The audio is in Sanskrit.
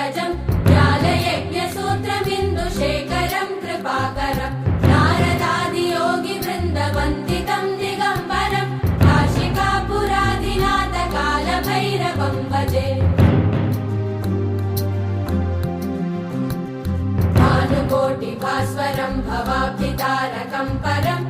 पङ्कजम् ज्ञानयज्ञसूत्रमिन्दुशेखरम् कृपाकरम् नारदादियोगिवृन्दवन्दितम् दिगम्बरम् काशिकापुरादिनाथ कालभैरवम् भजे भानुकोटिभास्वरम् भवाब्धितारकम् परम्